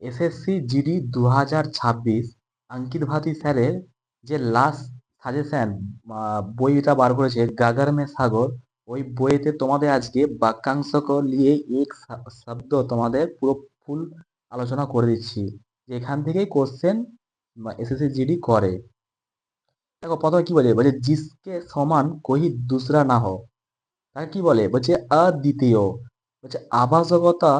SSC GD 2026 অঙ্কিত ভাতি স্যারের যে লাস্ট সাজেশন বইটা বার করেছে গাগর মে সাগর, ওই বইতে তোমাদের আজকে বাক্যাংশ কো লিয়ে এক শব্দ তোমাদের পুরো ফুল আলোচনা করে দিচ্ছি, যে এখান থেকেই কোশ্চেন এসএসসি জিডি করে। দেখো প্রথমে কি বলে, বলছে জিসকে সমান কোই দুসরা না হো, তাকে কি বলে, বলছে অদ্বিতীয়। বলছে আভাসকতা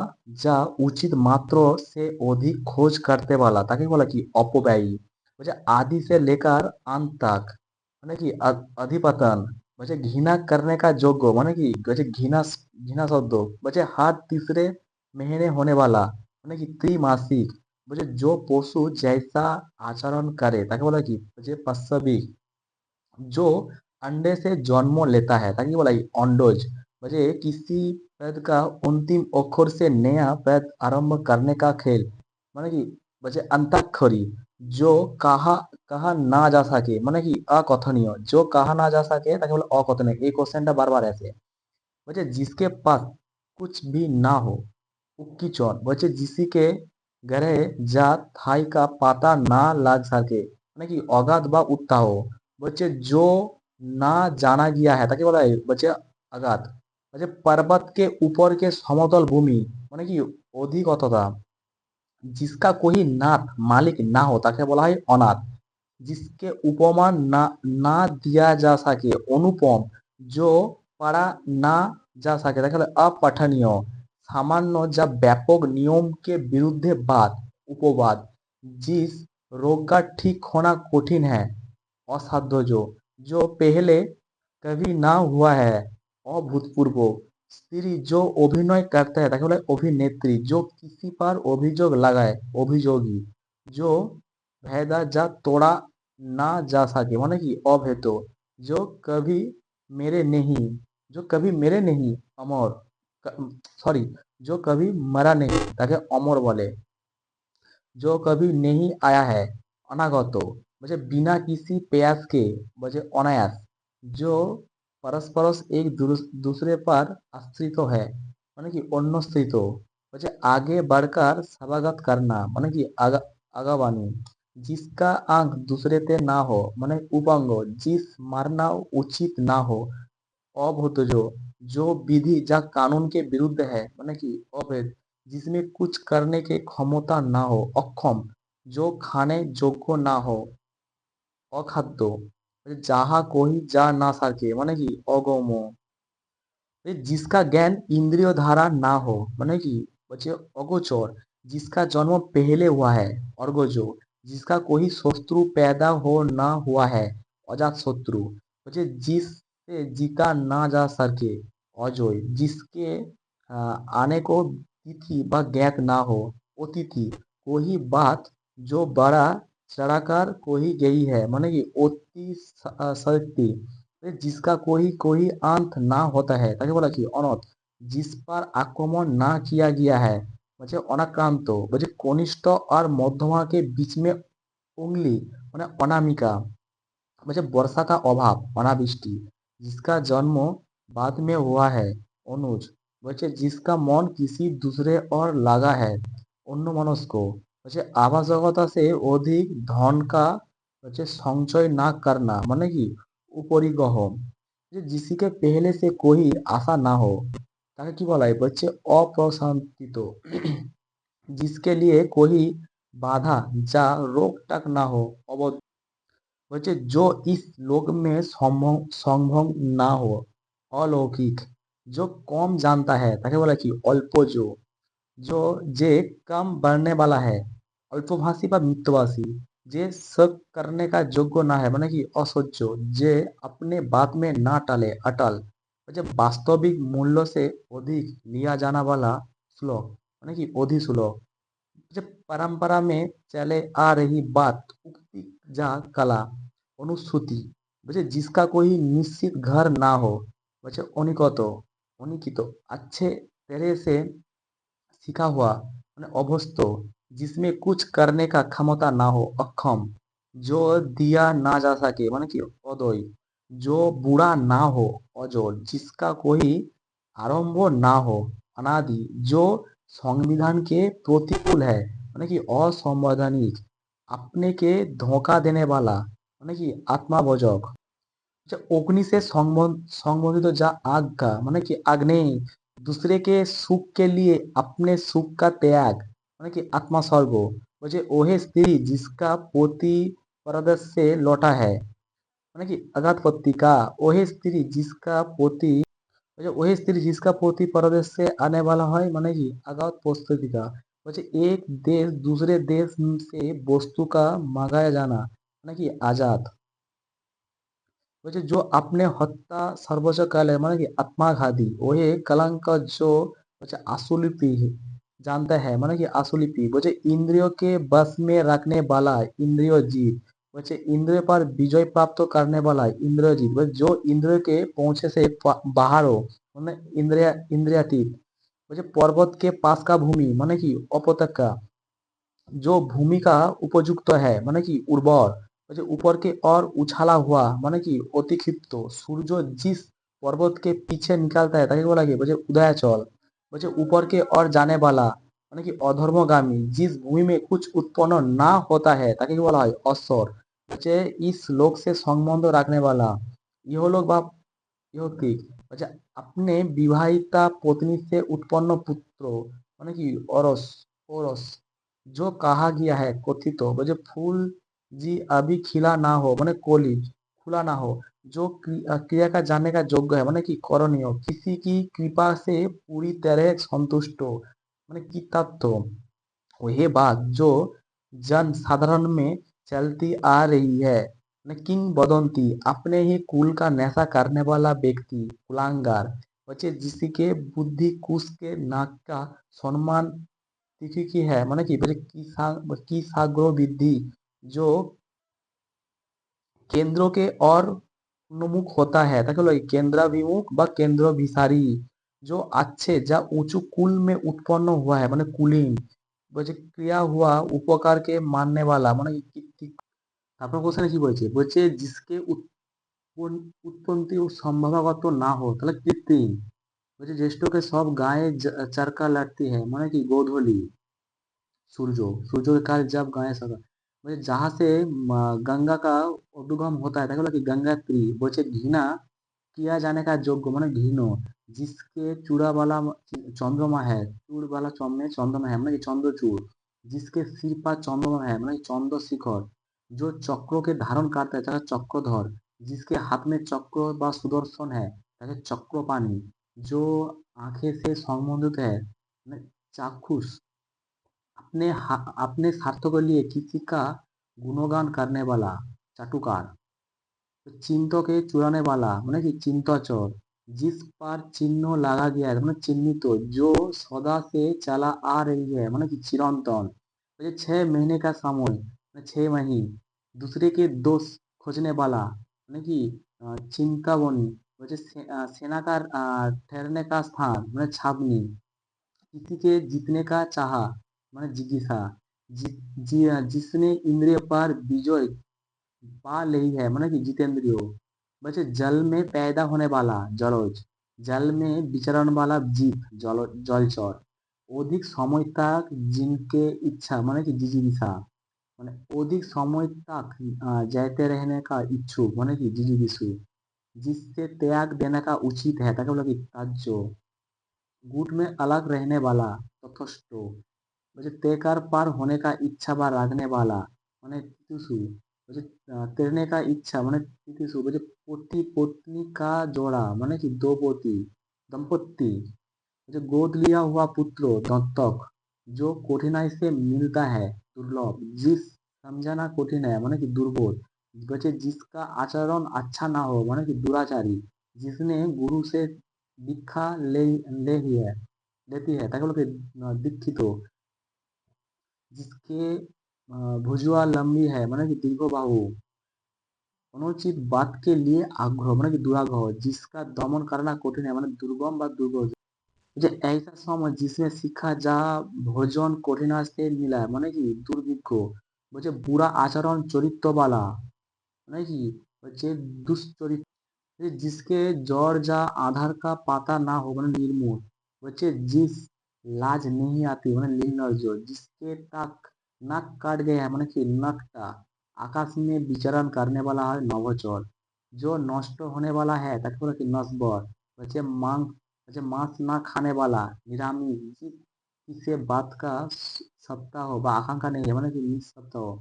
যা উচিত মাত্র সে অধিক খোঁজ করতে वाला, তাকে বলা কি অপব্যয়ী। বলছে आदि से लेकर अंत तक মানে কি अधिपतन। বলছে ঘৃণা करने का যোগ্য মানে কি, বলছে ঘৃণা, ঘৃণা শব্দ। বলছে हर तीसरे महीने होने वाला মানে কি ত্রিমাসিক। বলছে जो পশু जैसा आचरण करे তাকে বলা কি, বলছে পাশবিক। जो अंडे से जन्म लेता है ताकि बोला अंडज। मुझे किसी पद का अंतिम अक्षर से नया पद आरंभ करने का खेल माने कि मुझे अंताक्षरी। जो कहा कहा ना जा सके माने कि अकथनीय, जो कहा ना जा सके ताकि बोला अकथनीय। ये क्वेश्चन बार बार ऐसे मुझे जिसके पास कुछ भी ना हो उक्की चौन। बच्चे जिसी के गहरे जा थाई का पाता ना लाग सके মানে কি অগাধ বা উত্তাহ। বলছে जो না জানা গিয়া है তাকে বলা হয় বলছে আগাত। বলছে पर्वत के ऊपर के समतल भूमि মানে কি অধিকততা। जिसका कोई नाथ मालिक ना हो তাকে বলা হয় অনাথ। जिसके उपमा ना ना दिया जा सके अनुपम। जो पढ़ा ना जा सके তাকে বলে अपठनीय। सामान्य যা ব্যাপক नियम के विरुद्ध बात उपवाद। जिस रोग का ठीक होना कठिन है असाध्य। जो पहले कभी ना हुआ है अभूतपूर्व। स्त्री जो अभिनय करता है ताके बोला है अभिनेत्री। जो किसी पर अभियोग लगाए अभियोगी। जो भेदा जा तोड़ा ना जा सके माने कि अभेद। जो कभी मेरे नहीं, जो कभी मेरे नहीं अमर, सॉरी, जो कभी मरा नहीं ताके अमर बोले। जो कभी नहीं आया है अनागत। मुझे बिना किसी प्रयास के मुझे अनायास। जो परस्पर एक दूसरे पर आश्रित है माने कि अन्यश्रित। मुझे आगे बढ़कर सभागत करना माने कि आगावानी। जिसका आंख दूसरे ते ना हो माने उपंग। जिस मारना उचित ना हो अभूतज। जो विधि जा कानून के विरुद्ध है माने कि अवैध। जिसमें कुछ करने की क्षमता ना हो अक्षम। जो खाने योग्य ना हो अखाद्य। যাহা কহি যা না সাকে মানে কি অগম। जिसका ज्ञान इंद्रिय धारा ना हो माने कि बच्चे अगोचर। जिसका जन्म पहले हुआ है अर्गोजो। जिसका कोई शत्रु पैदा हो ना हुआ है अजात शत्रु। बच्चे जिससे जीता ना जा सके अजय। जिसके आने को तिथि व ज्ञात ना हो अतिथि। कोई बात जो बड़ा चढ़ाकर कोई गई है माने कि अति शक्ति। जिसका कोई कोई अंत ना होता है তাকে বলা কি অনর্থ। जिस पर आक्रमण ना किया गया है বলছে অনাক্রান্ত। বলছে কনিষ্ঠ और मध्यमा के बीच में उंगली মানে অনামিকা। বলছে वर्षा का अभाव অনাবৃষ্টি। जिसका जन्म बाद में हुआ है অনুজ। বলছে जिसका मन किसी दूसरे और लगा है অন্যমনস্ক। বলছে আবাসগতা से अधिक धन का বলছে সঞ্চয় না करना মানে কি উপরিগ্রহ। যে जिसके पहले से कोई आशा ना हो তাকে কি বলা হয় বলছে অপ্রশান্তিত। जिसके लिए कोई बाधा जा रोक टक ना हो अवध। বলছে जो इस लोक में संभव ना हो अलौकिक। जो कम जानता है তাকে বলা কি অল্পজ। जो जे कम बढ़ने वाला है अल्पभाषी বা মিতভাষী। যে शक करने का योग्य ना है মানে কি असह्य। जे अपने बात में ना टाले अटल। बच्चे वास्तविक मूल्य से अधिक लिया जाना वाला श्लोक माने कि अधिश्लोक। जब परंपरा में चले आ रही बात उक्ति जा कला अनुश्रुति। बच्चे जिसका कोई निश्चित घर ना हो बच्चे अनिकत अनिकित। अच्छे तरह से सीखा हुआ माने अभ्यस्त। जिसमें कुछ करने का क्षमता ना हो अक्षम। जो दिया ना जा सके माने कि अदय। जो बुरा ना हो अजर। जिसका कोई आरंभ ना हो अनादि। जो संविधान के प्रतिकूल है মানে কি অসংবিধানিক, আপনাকে ধোঁকা দেনে वाला, মানে কি आत्माभोजक। अच्छा, अग्नि से संबंधित जा आग का, মানে কি আগ্নেয়, दूसरे के सुख के लिए अपने सुख का त्याग, মানে কি आत्मस्वर्ग। বলছে ওহে স্ত্রী जिसका पति परदेश से लौटा है, মানে কি अगाध पत्रिका। ওহে স্ত্রী जिसका पति, বলছে ওহে স্ত্রী जिसका पति परदेश से आने वाला है, মানে কি अगाध पत्रिका। বলছে एक देश दूसरे देश से वस्तु का मंगाया जाना, মানে কি आजाद। বলছে जो अपने हत्या सर्वोच्च काले, মানে কি आत्माघाती। ওহে कलंक जो বলছে आसुलिपि जानता है, মানে কি आसुलिपि। বলছে इंद्रियों के बस में रखने वाला इंद्रियो जीत। বলছে इंद्रियों पर विजय प्राप्त करने वाला इंद्रियो जीत। বলছে जो इंद्रियों के पहुंचे से बाहर हो, মানে इंद्रियातीत। বলছে पर्वत के पास का भूमि, মানে কি उपत्यका। जो भूमि का उपयुक्त है, মানে কি उर्वर। বলছে ऊपर के ओर उछाला हुआ, মানে কি অতিক্ষিপ্ত। সূর্য जिस पर्वत के पीछे निकलता है তাকে বলা কি, বলছে उदयाचल। বলছে ऊपर के ओर जाने वाला, মানে কি অধর্মগামী। जिस भूमि में कुछ उत्पन्न ना होता है তাকে কি বলা হয়, অশ্বর। বলছে इस लोक से संबंध रखने वाला, ইহলোক বা ইহতিক। বলছে अपने विवाहिता पत्नी से उत्पन्न पुत्र, মানে কি অরস, ওরস। जो कहा गया है कथित, বলছে फूल जी अभी खिला ना हो, মানে कली खुला ना हो। जो क्रिया का जानने का योग्य है, মানে কি করণীয়। किसी की कृपा से पूरी तरह संतुष्ट, মানে कृतार्थ। वही बात जो जन साधारण में चलती आ रही है, न किंवदंती। अपने ही कुल का नशा करने वाला व्यक्ति कुलांगार। बच्चे जिसके बुद्धि कुश के नाक का सम्मान तिथि की है, মানে কি বলছে की साग्र विधि। जो केंद्रों के और उन्मुख होता है তাকে বলে केंद्राभिमुख বা केंद्रभिसारी। जो अच्छे जा ऊंचू कुल में उत्पन्न हुआ है, মানে कुलीन। বলছে ক্রিয়া हुआ উপকার के मानने वाला, মানে কীর্তি। তারপর কোশ্চেনে কি বলছে, বলছে जिसके उत्पत्ति সম্ভাবগত না हो, তাহলে কৃত্রিম। বলছে ज्येष्ठों के सब गायें चरका लड़ती है, মানে কি गोधूली। सूर्य, सूर्य के काल जब गायें सका। বলছে जहाँ से गंगा का उद्गम होता है তাকে বলে কি गंगात्री। বলছে घृणा किया जाने का যোগ্য, মানে ঘৃণ। जिसके चूड़ा वाला चंद्रमा है, चूड़ वाला में चंद्रमा है, মানে কি चंद्रचूड़। जिसके सिर पर चंद्रमा है, মানে चंद्रशिखर। जो चक्रों के धारण करता है তাকে चक्रधर। जिसके हाथ में चक्र বা सुदर्शन है তাকে चक्रपाणी। जो आंखें से संबंधित है, মানে चाक्षुष। अपने स्वार्थ के लिए किसी का गुणगान करने वाला चाटुकार। चिन्हों के चुराने वाला, মানে কি चिंताचोर। जिस पर चिन्ह लगा गया है, মানে चिन्हित। जो सदा से चला आ रही है, মানে কি चिरंतन। मुझे 6 महीने का समय, মানে 6 महीने। दूसरे के दोष खोजने वाला, মানে কি चिंतावनी। मुझे सेना का ठहरने का स्थान, মানে छावनी। किसी के जीतने का चाहा, মানে जिज्ञासा। जिसने इंद्रिय पर विजय पा ली है, মানে কি जितेंद्रिय। बचे जल में पैदा होने वाला जलज। जल में विचरण वाला जीव जलचर। অধিক সময় तक जिनके इच्छा, মানে কি जिजीविषा। মানে অধিক সময় तक जाते रहने का इच्छुक, মানে কি जिजीविषु। जिससे त्याग देने का उचित है ताके बोला कि त्याज्य। गुट में अलग रहने वाला तथस्थ। বলছে তেকার পার होने का इच्छा বা রাখने वाला, মানে তিতুসু। বলছে তেরने का इच्छा, মানে তিতুসু। বলছে পতি পত্নী का जोड़ा, মানে কি দোপতি दंपत्ति। बल्कि गोद लिया हुआ पुत्र दत्तक। जो कठिनाई से मिलता है दुर्लभ। जिस समझाना कठिन है, মানে কি दुर्बोध। बच्चे जिसका आचरण अच्छा ना हो, মানে কি दुराचारी। जिसने गुरु से दीक्षा ले ही है लेती है ताके বলে दीक्षित। जिसके भुजवा लंबी है, মানে কি दीर्घबाहु। अनुचित बात के लिए आग्रह, মানে কি दुराग्रह। जिसका दमन करना कठिन है, মানে दुर्गम বা दुर्गम। যে ऐसा समय जिसमें শিক্ষা যা ভোজন কঠিনা से मिला है, মানে কি দুর্ভিক্ষ। বলছে বুড়া আচরণ চরিত্রবালা, মানে কি হচ্ছে दुष्चरित्र। जिसके जड़ जा आधार का पाता ना हो, মানে निर्मूल। বলছে जिस लाज नहीं आती মানে লিঙ্গ নজর जिसके तक नाक काट गया মানে কি নাকটা आकाश में विचरण करने वाला है नभोचर जो नष्ट होने वाला है তাকে বলে কি নশ্বর হচ্ছে मांस ना खाने वाला निरामिष किसी बात का सत्ता हो বা आकांक्षा नहीं है মানে কি निसत्ता हो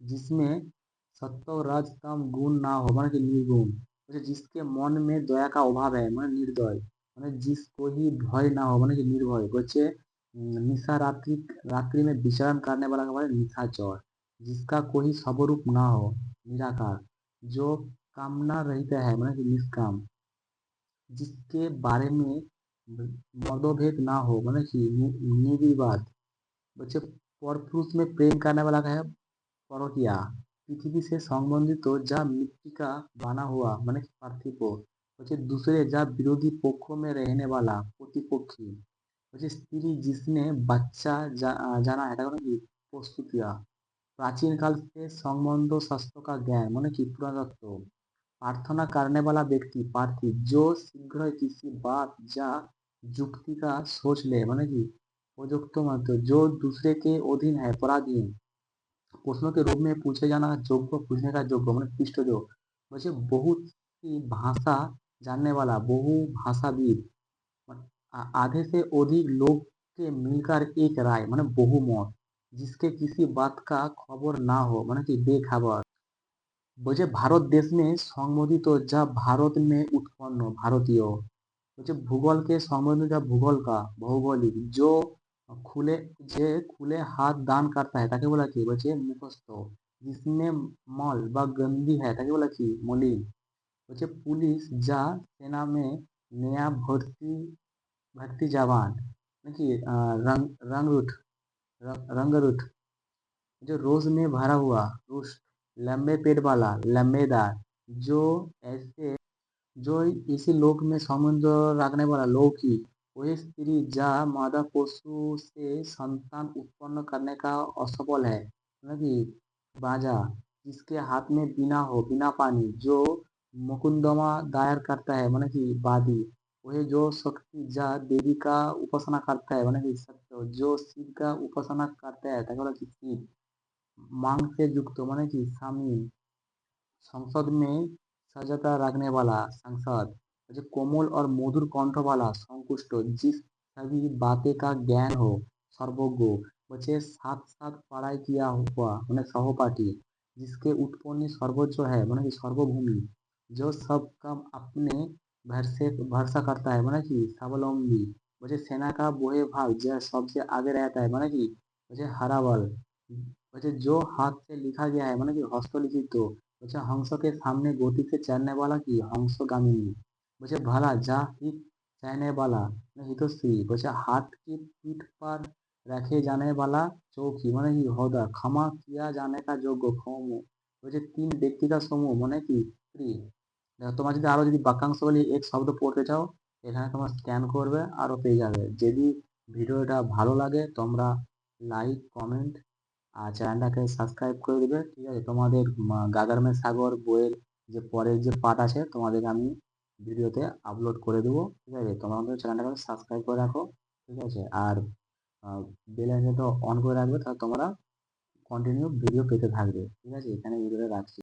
जिसमें सत्व रज तम गुण ना हो মানে কি निर्गुण বলছে जिसके मन में दया का अभाव है মানে निर्दय মানে जिसको ही भय ना हो মানে কি निर्भय বলছে निशा रात्रि में विचरण करने वाला का মানে निशाचर जिसका कोई स्वरूप ना हो निराकार जो कामना रहित है মানে কি निष्काम जिसके बारे में मदोभेद ना हो মানে কি निर्विवाद বলছে পরপুরুষ में प्रेम करने वाला का है পরকীয়া পৃথিবী से संबंधित যা मृत्तिका बना हुआ মানে কি पार्थिव বলছে दूसरे যা বিরোধী পক্ষ में रहने वाला প্রতিপক্ষী বলছে স্ত্রী जिसने बच्चा जाना है এটা মানে কি প্রস্তুতিয়া प्राचीन काल से संबंध शास्त्र का ज्ञान মানে কি पुरातत्व प्रार्थना करने वाला व्यक्ति पार्थी जो शीघ्र किसी बात या युक्ति का सोच ले মানে কি উপযুক্ত মাত্র जो दूसरे के अधीन है पराधीन प्रश्नों के रूप में पूछे जाना योग्य पूछने का योग्य मतलब पृष्ठज बच्चे बहुत सी भाषा जानने वाला बहु भाषाविद आधे से अधिक लोग के मिलकर एक राय মানে বহুমত जिसके किसी बात का खबर ना हो মানে কি बेखबर বলছে ভারত देश में संबोधित যা भारत में उत्पन्न भारतीय বলছে ভূগোলকে संबोधित যা भूगोल का भौगोलिक जो खुले যে खुले हाथ दान करता है তাকে বলা কি বলছে মুখস্থ जिसमें मल বা गंदी है তাকে বলা কি মলিন বলছে পুলিশ যা सेना में नया भर्ती भर्ती जवान नाকি रंगरूट रंगरूट जो रोज में भरा हुआ रुष्ट लंबे पेट वाला लंबेदार जो ऐसे जो इसी लोक में संबंध रखने वाला लौकिक वही स्त्री जा मादा पशु से संतान उत्पन्न करने का असफल है मतलब बाजा जिसके हाथ में बिना हो बिना पानी जो मुकुंदमा दायर करता है मतलब कि बादी वही जो शक्ति जा देवी का उपासना करता है मतलब कि सत्य जो शिव का उपासना करता है ताके बोला कि शिव मांग से युक्त माने कि स्वामी संसद में सजता रखने वाला सांसद जो कोमल और मधुर कंठ वाला संकुष्ट जिस सभी बातें का ज्ञान हो सर्वज्ञ बचे साथ साथ पढ़ाई किया हुआ मैंने सहपाठी जिसके उत्पन्न सर्वोच्च है मैंने कि सर्वभूमि जो सब काम अपने भरसा करता है मैंने कि स्वावलंबी मुझे सेना का बोहे भाग जो सबसे आगे रहता है मैंने कि मुझे हराबल मुझे जो हाथ से लिखा गया है मैंने कि हस्तलिखित मुझे हंस के सामने गति से चलने वाला की हंसगामिनी मुझे भला जा हित चाहने वाला हितश्री मुझे हाथ की पीठ पर रखे जाने वाला चौकी মানে কি হদা ক্ষমা কিয়া জানে কা যোগ্য ক্ষম বলছে তিন ব্যক্তিগত সমূহ মানে কি স্ত্রী দেখো তোমার যদি আরো যদি বাক্যাংশগুলি এক শব্দ পড়তে চাও এখানে তোমরা স্ক্যান করবে আরো পেয়ে যাবে যদি ভিডিওটা ভালো লাগে তোমরা লাইক কমেন্ট আর চ্যানেলটাকে সাবস্ক্রাইব করে দিবে ঠিক আছে তোমাদের গাগার মে সাগর বইয়ের যে পরের যে পার্ট আছে তোমাদের আমি ভিডিওতে আপলোড করে দেবো ঠিক আছে তোমরা আমাদের চ্যানেলটাকে সাবস্ক্রাইব করে রাখো ঠিক আছে আর বেল আইকনটা অন করে রাখবে তাহলে তোমরা কন্টিনিউ ভিডিও পেতে থাকবে ঠিক আছে এখানে ভিডিওটা রাখছি